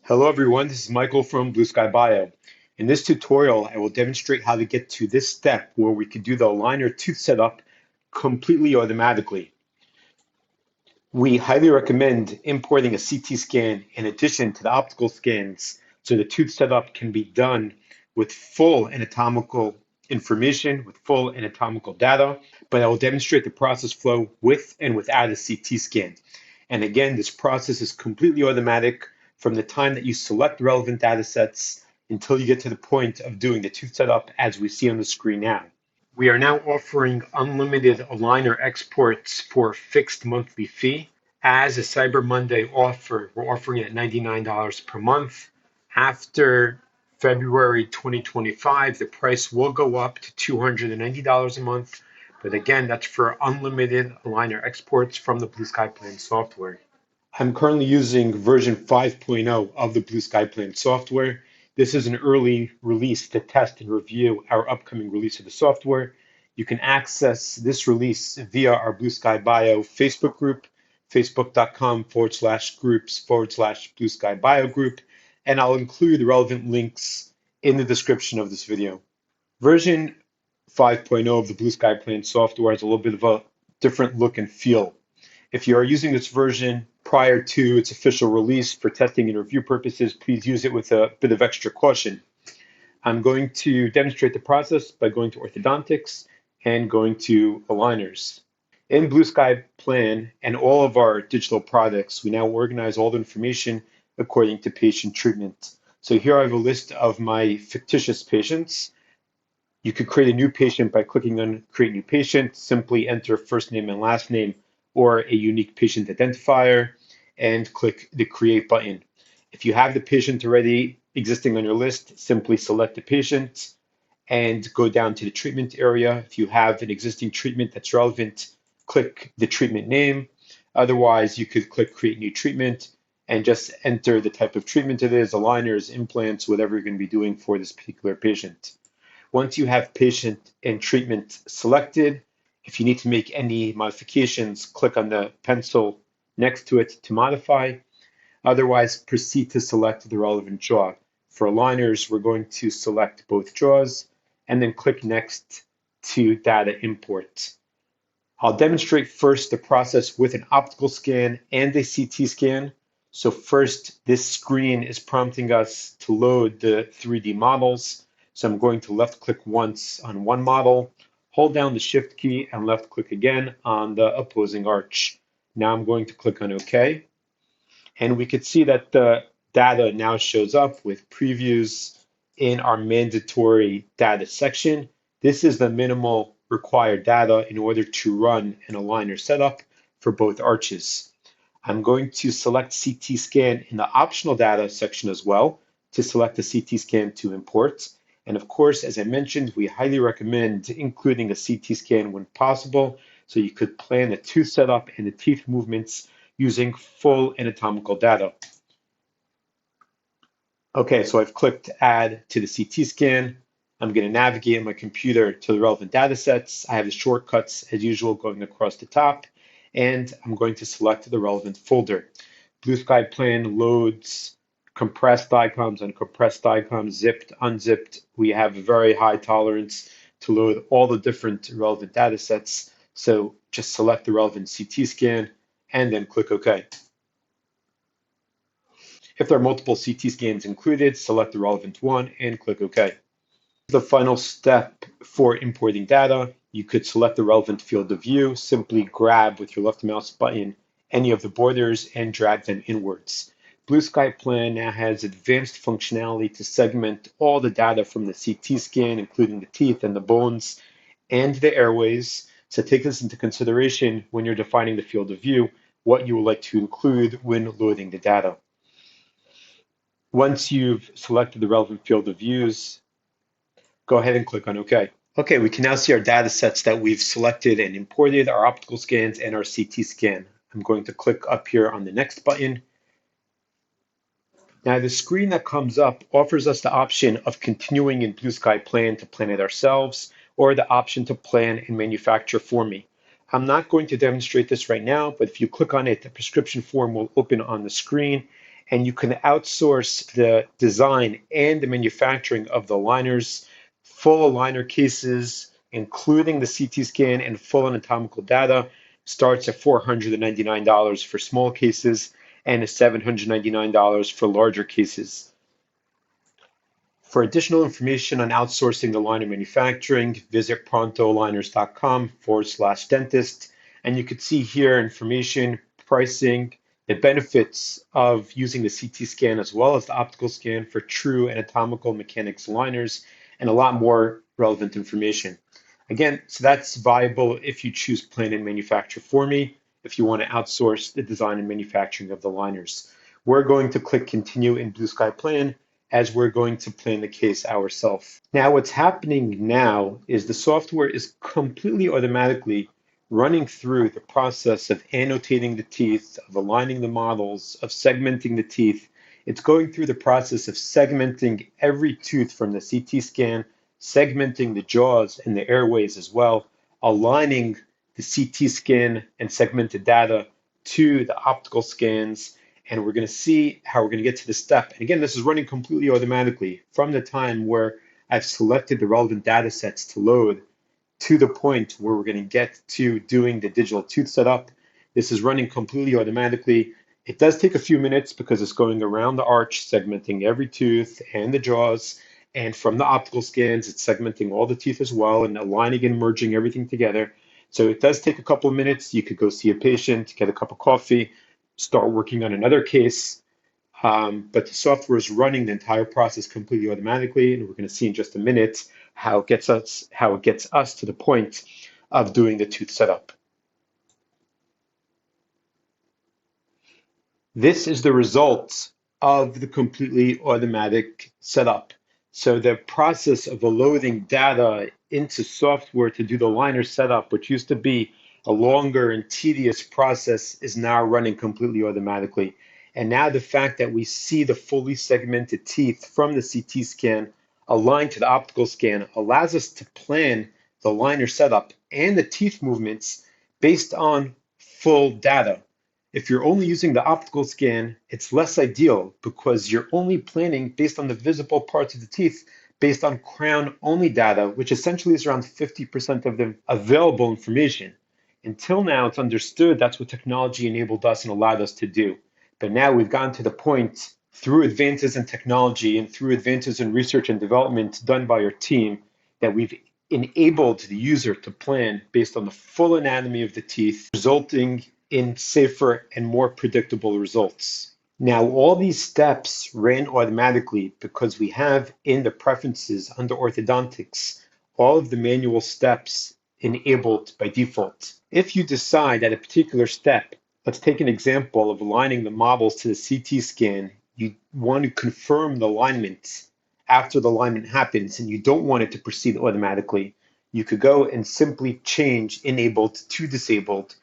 Hello everyone, this is Michael from Blue Sky Bio. In this tutorial, I will demonstrate how to get to this step where we can do the aligner tooth setup completely automatically. We highly recommend importing a CT scan in addition to the optical scans so the tooth setup can be done with full anatomical information, with full anatomical data, but I will demonstrate the process flow with and without a CT scan. And again, this process is completely automatic from the time that you select relevant data sets until you get to the point of doing the tooth setup as we see on the screen now. We are now offering unlimited aligner exports for a fixed monthly fee. As a Cyber Monday offer, we're offering it at $99 per month. After February 2025, the price will go up to $290 a month. But again, that's for unlimited aligner exports from the Blue Sky Plan software. I'm currently using version 5.0 of the Blue Sky Plan software. This is an early release to test and review our upcoming release of the software. You can access this release via our Blue Sky Bio Facebook group, facebook.com/groups/Blue Sky Bio group, and I'll include the relevant links in the description of this video. Version 5.0 of the Blue Sky Plan software has a little bit of a different look and feel. If you are using this version prior to its official release for testing and review purposes, please use it with a bit of extra caution. I'm going to demonstrate the process by going to orthodontics and going to aligners. In Blue Sky Plan and all of our digital products, we now organize all the information according to patient treatment. So here I have a list of my fictitious patients. You could create a new patient by clicking on Create New Patient, simply enter first name and last name or a unique patient identifier and click the Create button. If you have the patient already existing on your list, simply select the patient and go down to the treatment area. If you have an existing treatment that's relevant, click the treatment name. Otherwise, you could click Create New Treatment and just enter the type of treatment it is, aligners, implants, whatever you're going to be doing for this particular patient. Once you have patient and treatment selected, if you need to make any modifications, click on the pencil next to it to modify. Otherwise, proceed to select the relevant jaw. For aligners, we're going to select both jaws and then click Next to Data Import. I'll demonstrate first the process with an optical scan and a CT scan. So first, this screen is prompting us to load the 3D models. So I'm going to left click once on one model, hold down the Shift key and left click again on the opposing arch. Now I'm going to click on OK. And we could see that the data now shows up with previews in our mandatory data section. This is the minimal required data in order to run an aligner setup for both arches. I'm going to select CT scan in the optional data section as well to select the CT scan to import. And of course, as I mentioned, we highly recommend including a CT scan when possible, so you could plan the tooth setup and the teeth movements using full anatomical data. Okay, so I've clicked Add to the CT scan. I'm going to navigate on my computer to the relevant data sets. I have the shortcuts as usual going across the top, and I'm going to select the relevant folder. Blue Sky Plan loads compressed icons, uncompressed icons, zipped, unzipped. We have a very high tolerance to load all the different relevant data sets. So just select the relevant CT scan and then click OK. If there are multiple CT scans included, select the relevant one and click OK. The final step for importing data, you could select the relevant field of view, simply grab with your left mouse button any of the borders and drag them inwards. Blue Sky Plan now has advanced functionality to segment all the data from the CT scan, including the teeth and the bones and the airways. So take this into consideration when you're defining the field of view, what you would like to include when loading the data. Once you've selected the relevant field of views, go ahead and click on OK. Okay, we can now see our data sets that we've selected and imported, our optical scans and our CT scan. I'm going to click up here on the next button. Now the screen that comes up offers us the option of continuing in Blue Sky Plan to plan it ourselves, or the option to plan and manufacture for me. I'm not going to demonstrate this right now, but if you click on it, the prescription form will open on the screen, and you can outsource the design and the manufacturing of the aligners. Full aligner cases, including the CT scan and full anatomical data, starts at $499 for small cases and $799 for larger cases. For additional information on outsourcing aligner manufacturing, visit prontoaligners.com/dentist. And you can see here information, pricing, the benefits of using the CT scan as well as the optical scan for true anatomical mechanics aligners, and a lot more relevant information. Again, so that's viable if you choose plan and manufacture for me, if you want to outsource the design and manufacturing of the aligners. We're going to click continue in Blue Sky Plan, as we're going to plan the case ourselves. Now, what's happening now is the software is completely automatically running through the process of annotating the teeth, of aligning the models, of segmenting the teeth. It's going through the process of segmenting every tooth from the CT scan, segmenting the jaws and the airways as well, aligning the CT scan and segmented data to the optical scans, and we're going to see how we're going to get to the step. And again, this is running completely automatically from the time where I've selected the relevant data sets to load to the point where we're going to get to doing the digital tooth setup. This is running completely automatically. It does take a few minutes because it's going around the arch, segmenting every tooth and the jaws. And from the optical scans, it's segmenting all the teeth as well and aligning and merging everything together. So it does take a couple of minutes. You could go see a patient, get a cup of coffee, start working on another case. But the software is running the entire process completely automatically, and we're going to see in just a minute how it gets us to the point of doing the tooth setup. This is the result of the completely automatic setup. So the process of loading data into software to do the aligner setup, which used to be a longer and tedious process, is now running completely automatically. And now the fact that we see the fully segmented teeth from the CT scan aligned to the optical scan allows us to plan the aligner setup and the teeth movements based on full data. If you're only using the optical scan, it's less ideal because you're only planning based on the visible parts of the teeth based on crown-only data, which essentially is around 50% of the available information. Until now, it's understood that's what technology enabled us and allowed us to do. But now we've gotten to the point, through advances in technology and through advances in research and development done by our team, that we've enabled the user to plan based on the full anatomy of the teeth, resulting in safer and more predictable results. Now, all these steps ran automatically because we have in the preferences under orthodontics all of the manual steps enabled by default. If you decide at a particular step, let's take an example of aligning the models to the CT scan, you want to confirm the alignment after the alignment happens and you don't want it to proceed automatically, you could go and simply change enabled to disabled.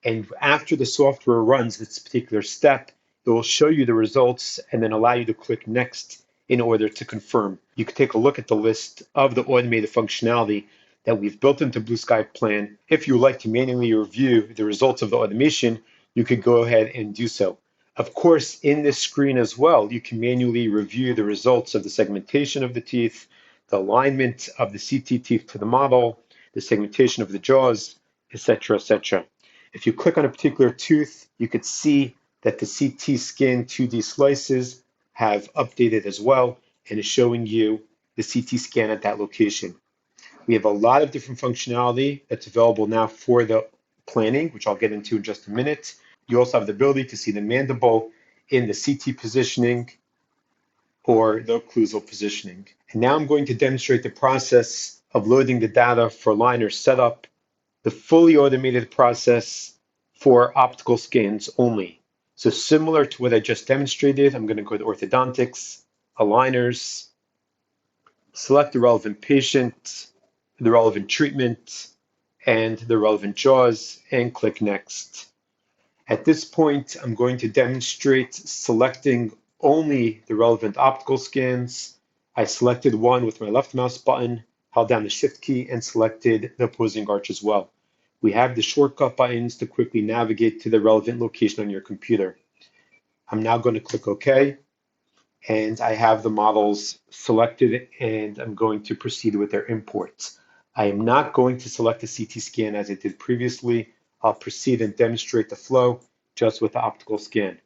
And after the software runs this particular step, it will show you the results and then allow you to click next in order to confirm. You can take a look at the list of the automated functionality that we've built into Blue Sky Plan. If you would like to manually review the results of the automation, you could go ahead and do so. Of course, in this screen as well, you can manually review the results of the segmentation of the teeth, the alignment of the CT teeth to the model, the segmentation of the jaws, etc., etc. If you click on a particular tooth, you could see that the CT scan 2D slices have updated as well and is showing you the CT scan at that location. We have a lot of different functionality that's available now for the planning, which I'll get into in just a minute. You also have the ability to see the mandible in the CT positioning or the occlusal positioning. And now I'm going to demonstrate the process of loading the data for aligner setup, the fully automated process for optical scans only. So similar to what I just demonstrated, I'm going to go to orthodontics, aligners, select the relevant patient, the relevant treatment, and the relevant jaws, and click next. At this point, I'm going to demonstrate selecting only the relevant optical scans. I selected one with my left mouse button, held down the Shift key, and selected the opposing arch as well. We have the shortcut buttons to quickly navigate to the relevant location on your computer. I'm now going to click OK, and I have the models selected, and I'm going to proceed with their imports. I am not going to select the CT scan as I did previously. I'll proceed and demonstrate the flow just with the optical scan.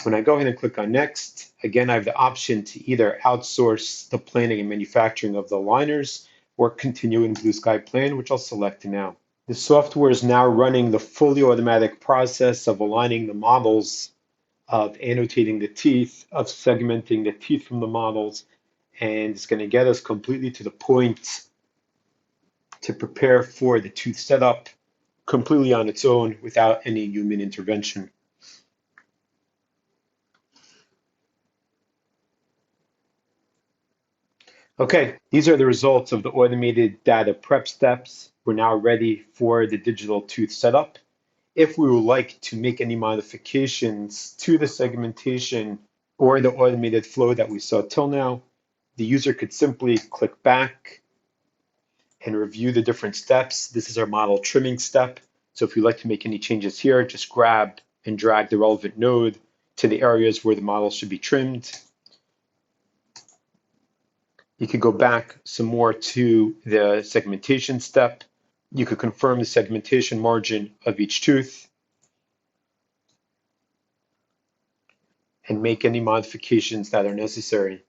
When I go ahead and click on Next, again, I have the option to either outsource the planning and manufacturing of the aligners or continue in Blue Sky Plan, which I'll select now. The software is now running the fully automatic process of aligning the models, of annotating the teeth, of segmenting the teeth from the models, and it's going to get us completely to the point to prepare for the tooth setup completely on its own without any human intervention. Okay, these are the results of the automated data prep steps. We're now ready for the digital tooth setup. If we would like to make any modifications to the segmentation or the automated flow that we saw till now, the user could simply click back and review the different steps. This is our model trimming step. So if you'd like to make any changes here, just grab and drag the relevant node to the areas where the model should be trimmed. You could go back some more to the segmentation step. You could confirm the segmentation margin of each tooth and make any modifications that are necessary.